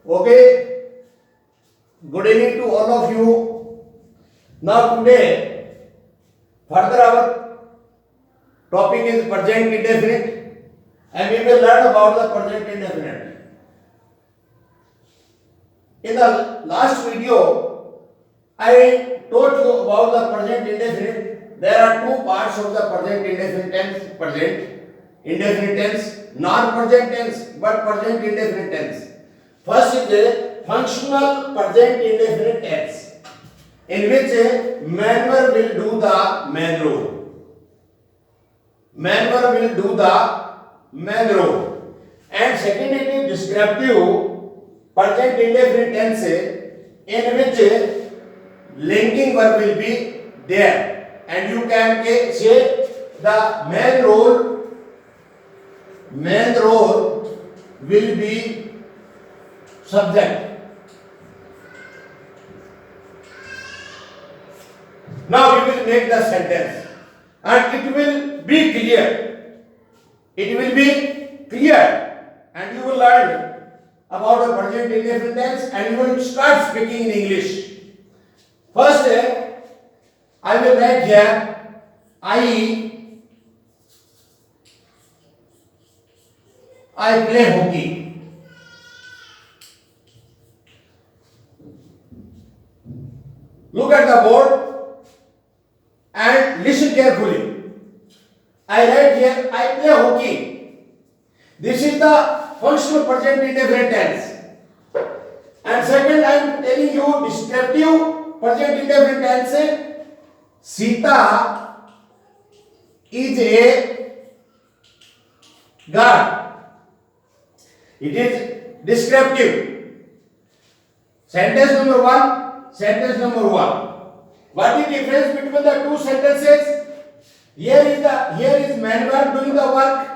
Okay, good evening to all of you. Now today, further our topic is present indefinite and we will learn about the present indefinite. In the last video, I told you about the present indefinite. There are two parts of the present indefinite tense, present indefinite tense, non-present tense but present indefinite tense. First is a functional present indefinite tense, in which a main verb will do the main role. Main verb will do the main role. And second it is descriptive present indefinite tense, in which linking verb will be there, and you can say the main role will be subject. Now we will make the sentence and it will be clear. It will be clear and you will learn about the present indefinite tense and you will start speaking in English. First, I will write here I play hockey. Look at the board and listen carefully. I write here I play hockey. This is the functional present indefinite tense. And second, I am telling you descriptive present indefinite tense. Sita is a girl. It is descriptive. Sentence number one. Sentence number one. What is the difference between the two sentences? Here is main verb doing the work.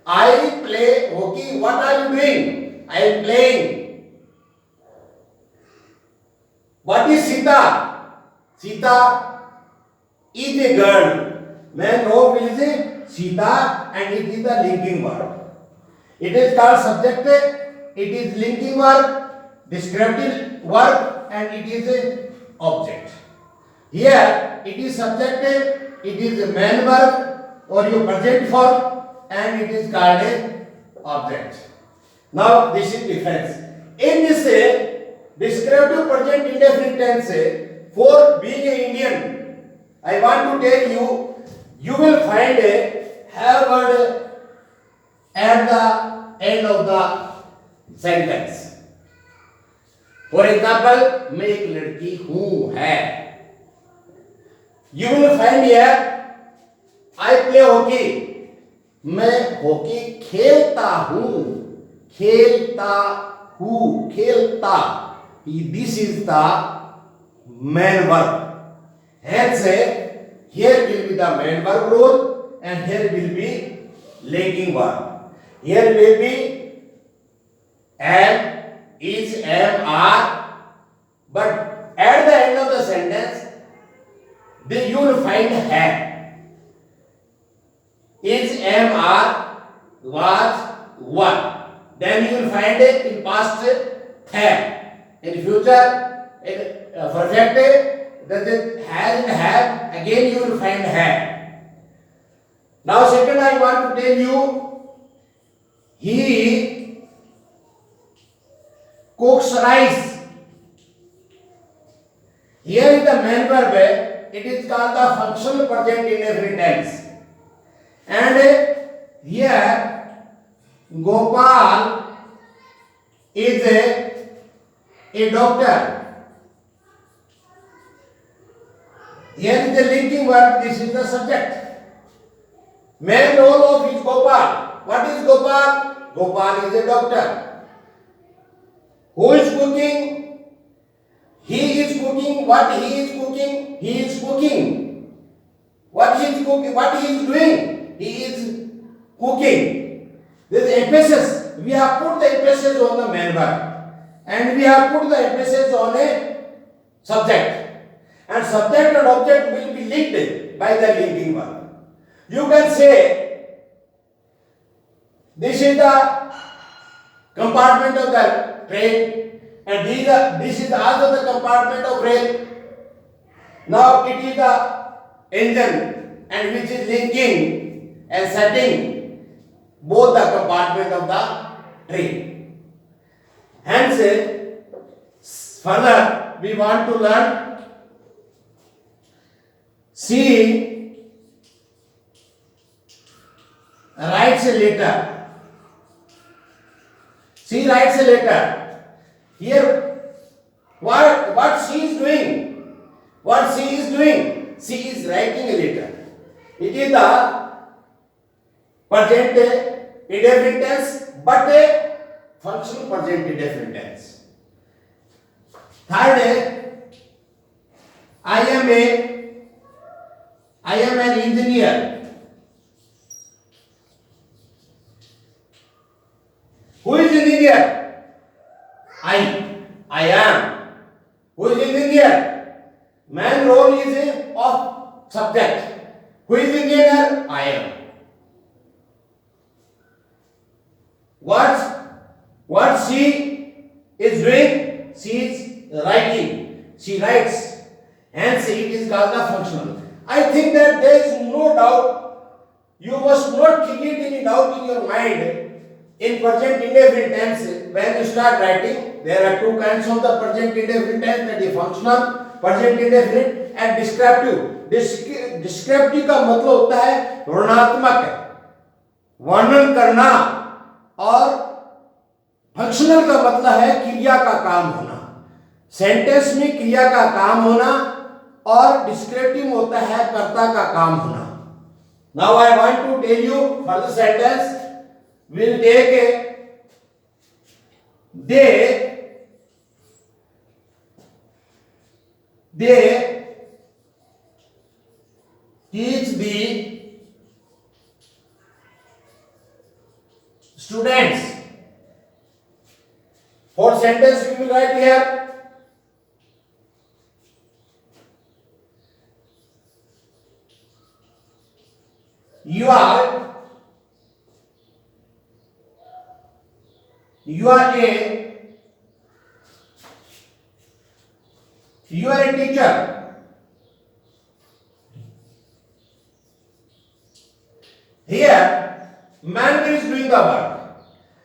I play hockey. What are you doing? I am playing. What is Sita? Sita is a girl. Main verb is a Sita and it is the linking verb. It is called subject. It is linking verb, descriptive verb, and it is a object. Here it is subject, it is a main verb or your present form, and it is called a object. Now this is difference. In this descriptive present indefinite tense, for being an Indian, I want to tell you, you will find a have word at the end of the sentence. For example, मैं एक लड़की हूँ है. You will find here I play hockey. मैं hockey खेलता हूँ. खेलता. This is the main verb. Hence, here will be the main verb role and here will be linking verb. Here will be am, is, am, are, but at the end of the sentence, you will find have. Is, am, are, was, were. Then you will find it in past have. In future, in perfect, that is has and have. Again, you will find have. Now, second, I want to tell you, he cooks rice. Here is the main verb. It is called the functional present indefinite tense. And here Gopal is a doctor. Here is the linking verb. This is the subject. Main role of is Gopal. What is Gopal? Gopal is a doctor. Who is cooking? He is cooking. What he is cooking? He is cooking. What he is cooking? What he is doing? He is cooking. There is emphasis. We have put the emphasis on the main verb, and we have put the emphasis on a subject. And subject and object will be linked by the linking verb. You can say this is the compartment of the train, and this is also the compartment of rail. Now it is the engine and which is linking and setting both the compartment of the train. Hence, further we want to learn C writes a letter. She writes a letter. Here, what she is doing? What she is doing? She is writing a letter. It is the present indefinite tense, but a functional present indefinite tense. Third, I am an engineer. Who is engineer? I am. Who is engineer? Man role is a of subject. Who is engineer? I am. What she is doing? She is writing. She writes. Hence it is called the functional. I think that there is no doubt. You must not create any doubt in your mind. In present indefinite tense, when you start writing, there are two kinds of the present indefinite tense, that is functional, present indefinite and descriptive. Descriptive का मतलब होता है वर्णनात्मक, वर्णन करना, और functional का मतलब है क्रिया का काम होना, सेंटेंस में क्रिया का काम होना, और डिस्क्रिप्टिव होता है कर्ता का काम होना. Now I want to tell you for the sentence. Will take they teach the students. For sentence we will write here. You are a teacher. Here man is doing the work,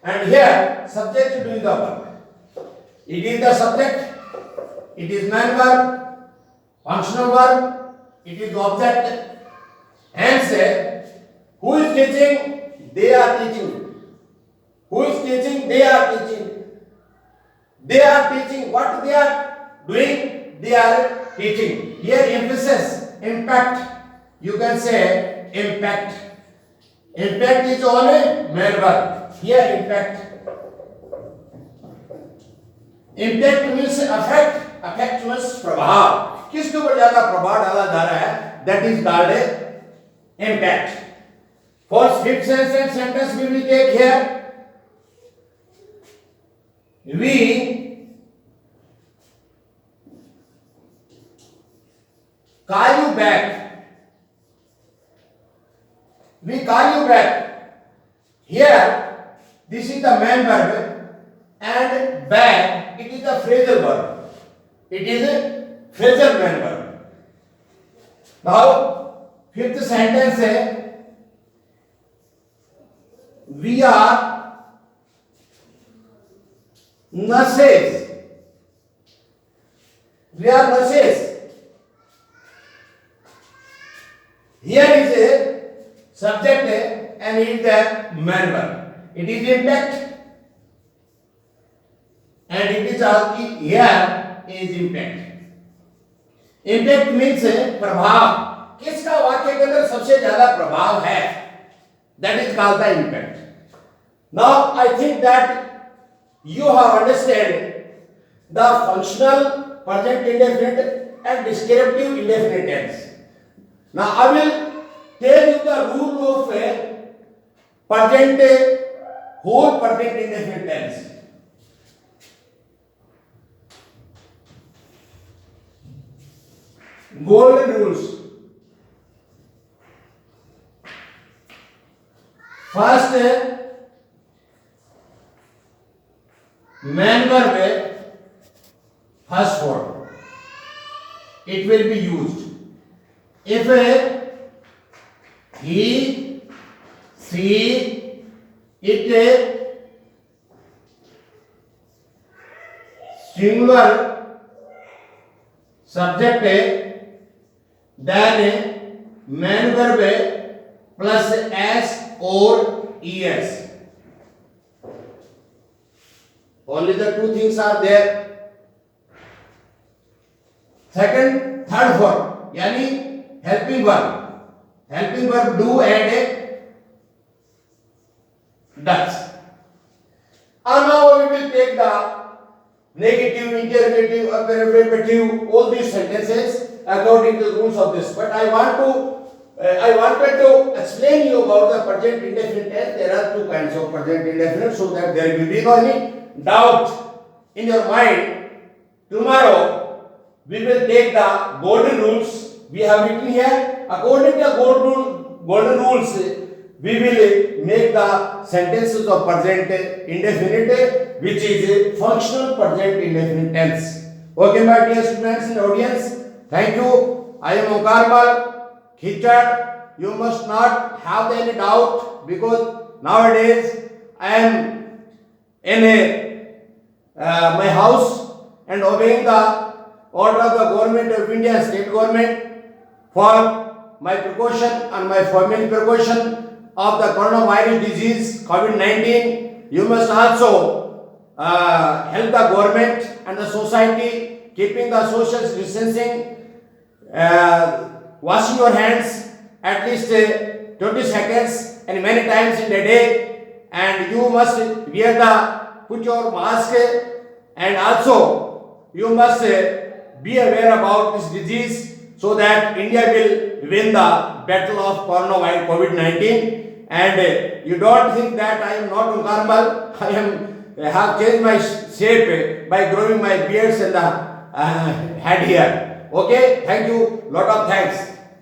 and here subject is doing the work. It is the subject, it is man verb, functional verb, it is object. Hence, who is teaching? They are teaching. Who is teaching? They are teaching. They are teaching. What they are doing? They are teaching. Here emphasis, impact. You can say impact. Impact is only main verb. Here impact. Impact means effect. Effect means प्रभाव. किसके ऊपर ज्यादा प्रभाव डाला जा रहा है? That is called impact. For fifth sentence we will take here. We call you back. We call you back. Here, this is the main verb, and back, it is the phrasal verb. It is a phrasal main verb. Now, fifth sentence है, we are nurses. We are nurses. Here is a subject and it is the main verb. It is impact, and it is here is impact. Impact means प्रभाव. किसका वाक्य के अंदर सबसे ज्यादा प्रभाव है? That is called the impact. Now I think that you have understood the functional present indefinite and descriptive indefinite tense. Now I will tell you the rule of present whole present indefinite tense. Golden rules. First, main verb first form. It will be used. If he, she, it singular subject, then main verb plus s or es. Only the two things are there. Second, third form, yani helping verb. Helping verb do and does. And now we will take the negative, interrogative, affirmative, all these sentences according to the rules of this. But I wanted to explain you about the present indefinite tense. There are two kinds of present indefinite, so that there will be no any doubt in your mind. Tomorrow we will take the golden rules. We have written here. According to the golden rules, we will make the sentences of present indefinite, which is functional present indefinite tense. Okay, my dear students and audience, thank you. I am Okarmal Khichad. You must not have any doubt, because nowadays I am in my house and obeying the order of the government of India, state government, for my precaution and my family precaution of the coronavirus disease COVID-19. You must also help the government and the society, keeping the social distancing, washing your hands at least 20 seconds and many times in a day, and you must put your mask, and also you must be aware about this disease, so that India will win the battle of coronavirus COVID-19. And you don't think that I am not normal. I have changed my shape by growing my beards and the head here. Okay, thank you. Lot of thanks.